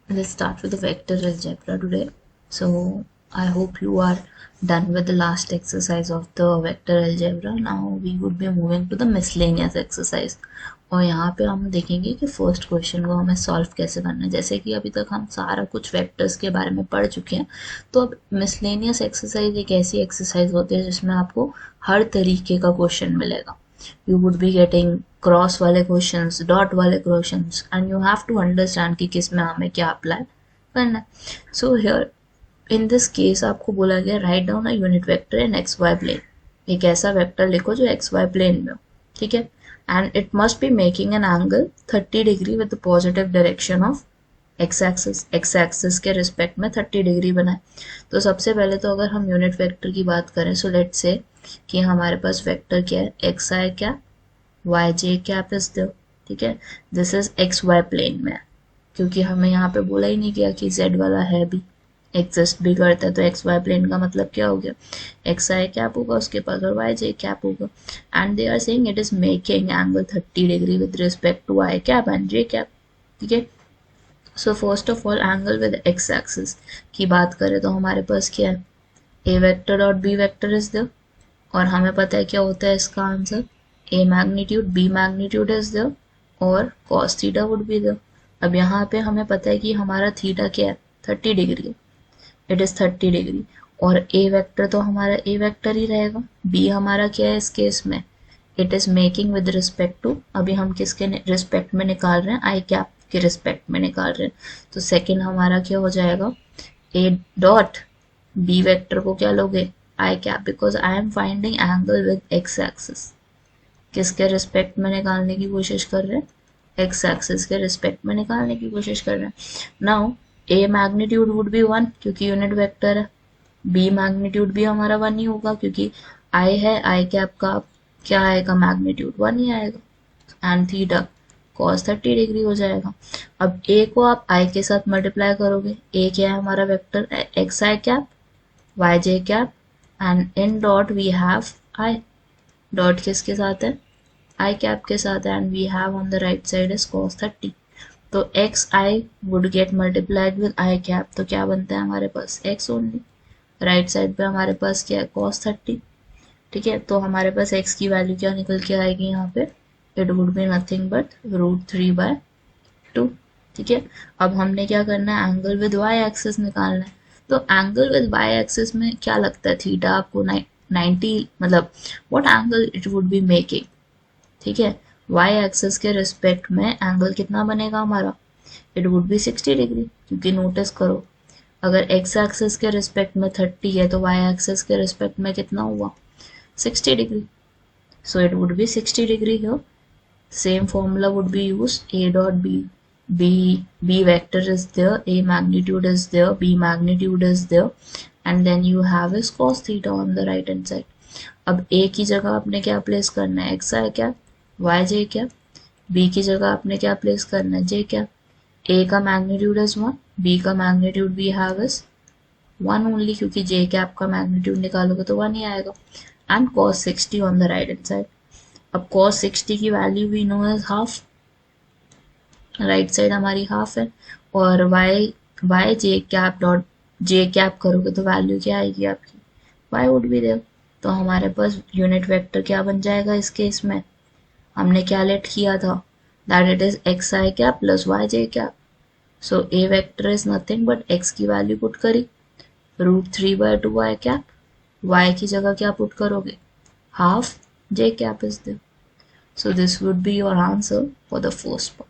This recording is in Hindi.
Let's start with the vector algebra today. So I hope you are done with the last exercise of the vector algebra. Now we would be moving to the miscellaneous exercise. और यहाँ पे हम देखेंगे कि फर्स्ट क्वेश्चन को हमें सॉल्व कैसे करना है. जैसे कि अभी तक हम सारा कुछ वेक्टर्स के बारे में पढ़ चुके हैं, तो अब मिसलेनियस एक्सरसाइज एक ऐसी एक्सरसाइज होती है जिसमें आपको हर तरीके का क्वेश्चन मिलेगा. You would be getting cross वाले क्वेश्चंस, डॉट वाले questions, and you have to understand कि किस में हमें क्या अप्लाई करना है. So here in this case आपको बोला गया write down a unit vector in x y plane. एक ऐसा वेक्टर लिखो जो एक्स वाई प्लेन में हो, ठीक है, and it must be making an angle 30 degree with the positive direction of x axis के रिस्पेक्ट में 30 डिग्री बनाए. तो सबसे पहले तो अगर हम यूनिट वेक्टर की बात करें, सो लेट्स से कि हमारे पास वेक्टर क्या है, एक्स आई क्या y J cap is there, ठीक है. This is x y plane में, क्योंकि हमें यहाँ पे बोला ही नहीं गया कि जेड वाला है भी, एग्जिस्ट भी करता है. तो एक्स वाई प्लेन का मतलब क्या हो गया, एक्स आई कैप होगा उसके पास और वाई जे कैप होगा, and they are saying it is making angle 30 degree with respect to I cap and J cap, ठीक है. So first of all angle with X axis की बात करें तो हमारे पास क्या है, A vector dot B vector is there, और हमें पता है क्या होता है इसका answer, A magnitude B magnitude is there और cos theta would be there. अब यहाँ पे हमें पता है कि हमारा थीटा क्या है, 30 डिग्री, इट इज 30 डिग्री, और ए वेक्टर तो हमारा ए वेक्टर ही रहेगा. बी हमारा क्या है इस केस में, it is making with respect to, अभी हम किसके रिस्पेक्ट में निकाल रहे हैं, आई कैप के रिस्पेक्ट में निकाल रहे हैं. तो सेकेंड हमारा क्या हो जाएगा, ए डॉट बी वेक्टर को क्या लोगे, I cap, because I am finding angle with X axis. किसके रिस्पेक्ट में निकालने की कोशिश कर रहे हैं, एक्स एक्सिस के रिस्पेक्ट में निकालने की कोशिश कर रहे हैं. Now A magnitude would be 1 क्योंकि यूनिट वेक्टर है, बी मैग्नीट्यूड भी हमारा 1 ही होगा क्योंकि आई है, आई कैप का क्या आएगा, मैग्नीट्यूड 1 ही आएगा, एंड थीटा cos 30 डिग्री हो जाएगा. अब ए को आप आई के साथ मल्टीप्लाई करोगे, ए क्या है हमारा vector, x i cap y J cap, and in dot we have i, dot किसके साथ है, आई कैप के साथ है, and we have on the right side is cos 30. तो x i would get multiplied with i cap, तो क्या बनता है हमारे पास एक्स ओनली, राइट साइड पे हमारे पास क्या है cos 30, ठीक है. तो हमारे पास एक्स की वैल्यू क्या निकल के आएगी यहाँ पे, it would be nothing but √3/2, ठीक है. अब हमने क्या करना है, एंगल विद वाई एक्सिस निकालना है. तो एंगल विद वाई एक्सिस में क्या लगता है, थीटा आपको 90 मतलब what angle it would be making, ठीक है. वाई एक्सिस के रिस्पेक्ट में एंगल कितना बनेगा हमारा, इट वुड बी 60 डिग्री, क्योंकि नोटिस करो अगर एक्स एक्सिस के रिस्पेक्ट में 30 है तो वाई एक्सिस के रिस्पेक्ट में कितना हुआ, 60 degree. So it would be 60 degree here. Same formula would be used, a dot b vector is there, a magnitude is there, b magnitude is there, and then you have is cos theta on the right hand side. अब a की जगह आपने क्या प्लेस करना है, x आई क्या y j क्या, b की जगह आपने क्या प्लेस करना है, j क्या. a का मैग्नीट्यूड इज 1, b का magnitude we have is 1 only, क्योंकि j कैप का मैग्नीट्यूड निकालोगे तो 1 ही आएगा, and cos 60 on the right hand side. अब cos 60 की value we know as half, right side हमारी हाफ है, और y j cap dot j cap करोगे तो वैल्यू क्या आएगी आपकी, y वुड बी देयर. तो हमारे पास यूनिट वेक्टर क्या बन जाएगा इस केस में, हमने क्या लेट किया था, that it is x i cap plus y J cap. So a vector is nothing but x की वैल्यू पुट करी √3/2 वाई कैप, y की जगह क्या पुट करोगे, half j cap is there. So this would be your answer for the first part.